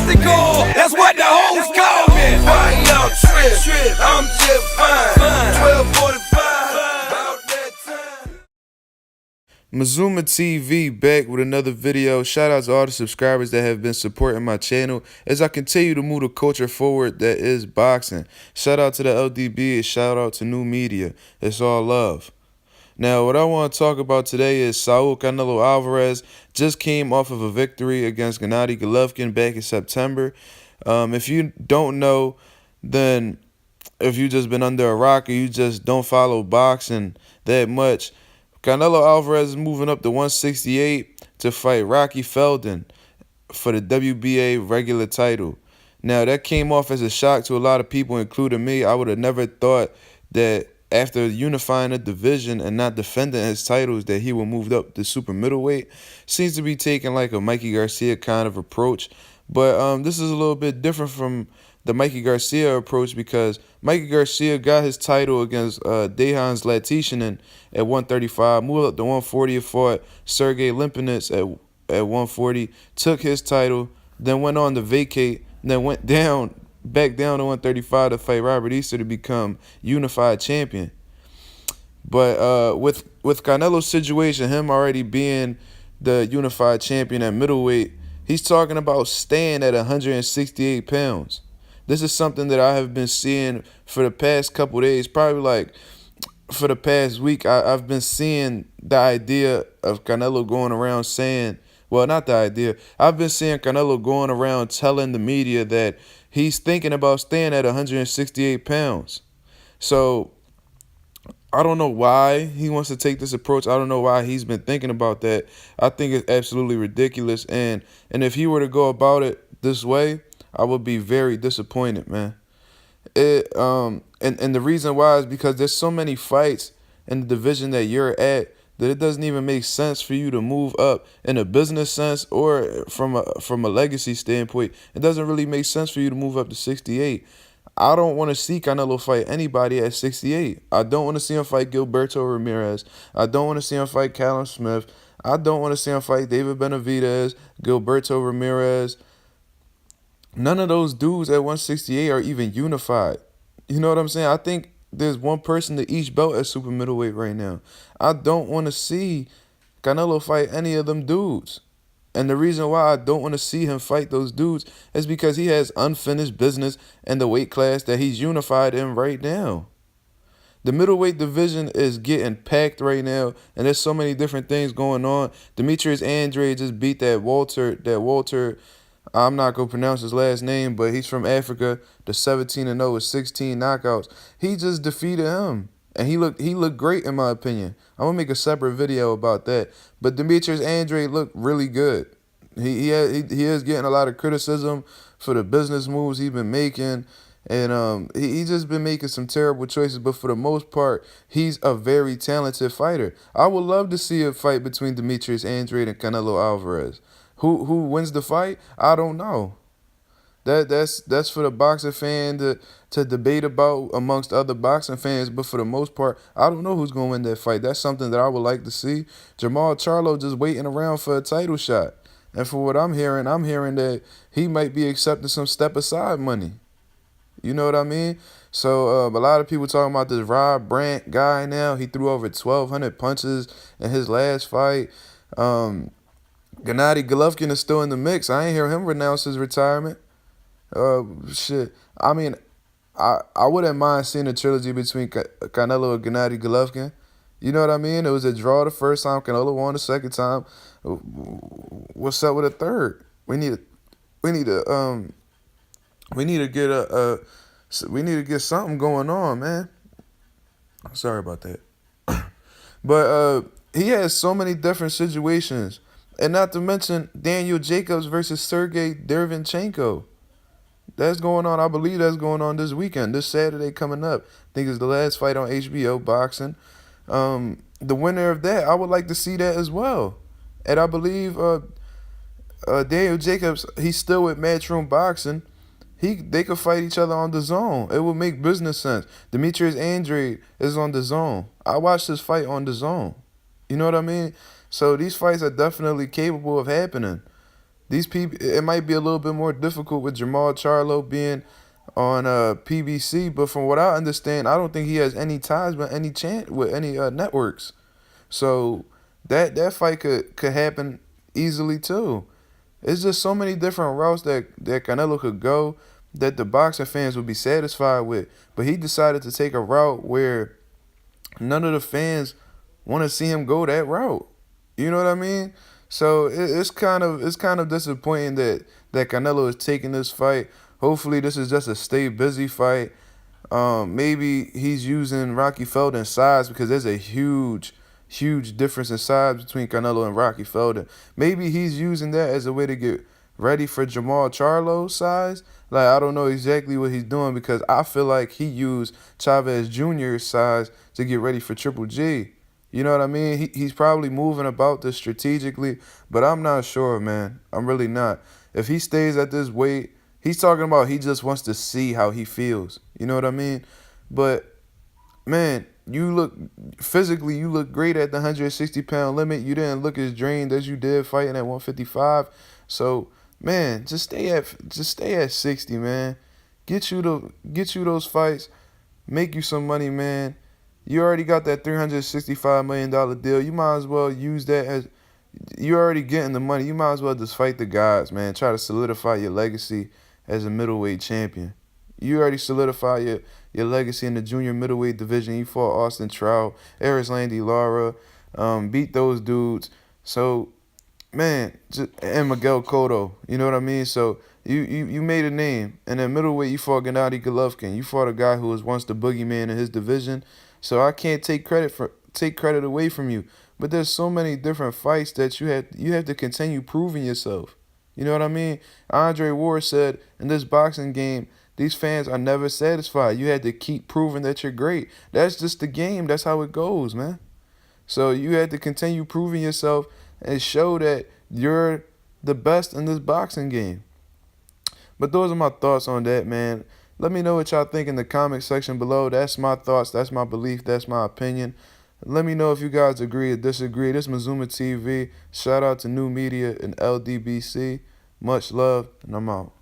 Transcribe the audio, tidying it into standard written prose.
mystical. That's what the hoes call me. Why y'all trip? I'm just fine. 12:45. About that time. Mazuma TV back with another video. Shout out to all the subscribers that have been supporting my channel as I continue to move the culture forward that is boxing. Shout out to the LDB and shout out to New Media. It's all love. Now, what I want to talk about today is Saul Canelo Alvarez just came off of a victory against Gennady Golovkin back in September. If you don't know, then if you just been under a rock or you just don't follow boxing that much, Canelo Alvarez is moving up to 168 to fight Rocky Felding for the WBA regular title. Now, that came off as a shock to a lot of people, including me. I would have never thought that after unifying a division and not defending his titles that he would move up to super middleweight. Seems to be taking like a Mikey Garcia kind of approach. But this is a little bit different from the Mikey Garcia approach because Mikey Garcia got his title against Dejan Zlaticanin at 135, moved up to 140 and fought Sergey Limpinets at 140, took his title, then went on to vacate, then went back down to 135 to fight Robert Easter to become unified champion. But with Canelo's situation, him already being the unified champion at middleweight, he's talking about staying at 168 pounds. This is something that I have been seeing for the past couple days, probably like for the past week. I've been seeing the idea of Canelo going around saying, well, not the idea. I've been seeing Canelo going around telling the media that he's thinking about staying at 168 pounds. So I don't know why he wants to take this approach. I don't know why he's been thinking about that. I think it's absolutely ridiculous. And if he were to go about it this way, I would be very disappointed, man. And the reason why is because there's so many fights in the division that you're at that it doesn't even make sense for you to move up in a business sense or from a legacy standpoint. It doesn't really make sense for you to move up to 68. I don't want to see Canelo fight anybody at 68. I don't want to see him fight Gilberto Ramirez. I don't want to see him fight Callum Smith. I don't want to see him fight David Benavidez, Gilberto Ramirez. None of those dudes at 168 are even unified. You know what I'm saying? I think there's one person to each belt at super middleweight right now. I don't want to see Canelo fight any of them dudes. And the reason why I don't want to see him fight those dudes is because he has unfinished business in the weight class that he's unified in right now. The middleweight division is getting packed right now, and there's so many different things going on. Demetrius Andrade just beat that Walter, I'm not going to pronounce his last name, but he's from Africa, the 17-0 with 16 knockouts. He just defeated him, and he looked great in my opinion. I'm going to make a separate video about that. But Demetrius Andrade looked really good. He is getting a lot of criticism for the business moves he's been making, and he's just been making some terrible choices, but for the most part, he's a very talented fighter. I would love to see a fight between Demetrius Andrade and Canelo Alvarez. Who wins the fight? I don't know. That's for the boxing fan to debate about amongst other boxing fans. But for the most part, I don't know who's going to win that fight. That's something that I would like to see. Jamal Charlo just waiting around for a title shot. And for what I'm hearing that he might be accepting some step-aside money. You know what I mean? So a lot of people talking about this Rob Brandt guy now. He threw over 1,200 punches in his last fight. Gennady Golovkin is still in the mix. I ain't hear him renounce his retirement. Shit. I mean, I wouldn't mind seeing a trilogy between Canelo and Gennady Golovkin. You know what I mean? It was a draw the first time. Canelo won the second time. What's up with a third? We need to get something going on, man. Sorry about that. But he has so many different situations. And not to mention Daniel Jacobs versus Sergey Derevyanchenko. That's going on. I believe that's going on this weekend, this Saturday coming up. I think it's the last fight on HBO boxing. The winner of that, I would like to see that as well. And I believe Daniel Jacobs, he's still with Matchroom Boxing. They could fight each other on the zone. It would make business sense. Demetrius Andrade is on the zone. I watched this fight on the zone. You know what I mean? So these fights are definitely capable of happening. These people, it might be a little bit more difficult with Jamal Charlo being on PBC, but from what I understand, I don't think he has any ties with any networks. So that fight could happen easily too. It's just so many different routes that Canelo could go that the boxing fans would be satisfied with. But he decided to take a route where none of the fans want to see him go that route. You know what I mean? So it's kind of disappointing that Canelo is taking this fight. Hopefully, this is just a stay busy fight. Maybe he's using Rocky Felding's size because there's a huge difference in size between Canelo and Rocky Felding. Maybe he's using that as a way to get ready for Jamal Charlo's size. Like, I don't know exactly what he's doing because I feel like he used Chavez Jr.'s size to get ready for Triple G. You know what I mean? He's probably moving about this strategically, but I'm not sure, man. I'm really not. If he stays at this weight, he's talking about he just wants to see how he feels. You know what I mean? But man, you look great at the 160-pound limit. You didn't look as drained as you did fighting at 155. So man, just stay at 60, man. Get you those fights, make you some money, man. You already got that $365 million deal. You might as well use that as you're already getting the money. You might as well just fight the guys, man. Try to solidify your legacy as a middleweight champion. You already solidified your legacy in the junior middleweight division. You fought Austin Trout, Eris Landy Lara, beat those dudes. So, man, and Miguel Cotto. You know what I mean? So you made a name. And in middleweight, you fought Gennady Golovkin. You fought a guy who was once the boogeyman in his division. So I can't take credit away from you. But there's so many different fights that you have to continue proving yourself. You know what I mean? Andre Ward said in this boxing game, these fans are never satisfied. You had to keep proving that you're great. That's just the game. That's how it goes, man. So you had to continue proving yourself and show that you're the best in this boxing game. But those are my thoughts on that, man. Let me know what y'all think in the comment section below. That's my thoughts. That's my belief. That's my opinion. Let me know if you guys agree or disagree. This is Mazuma TV. Shout out to New Media and LDBC. Much love, and I'm out.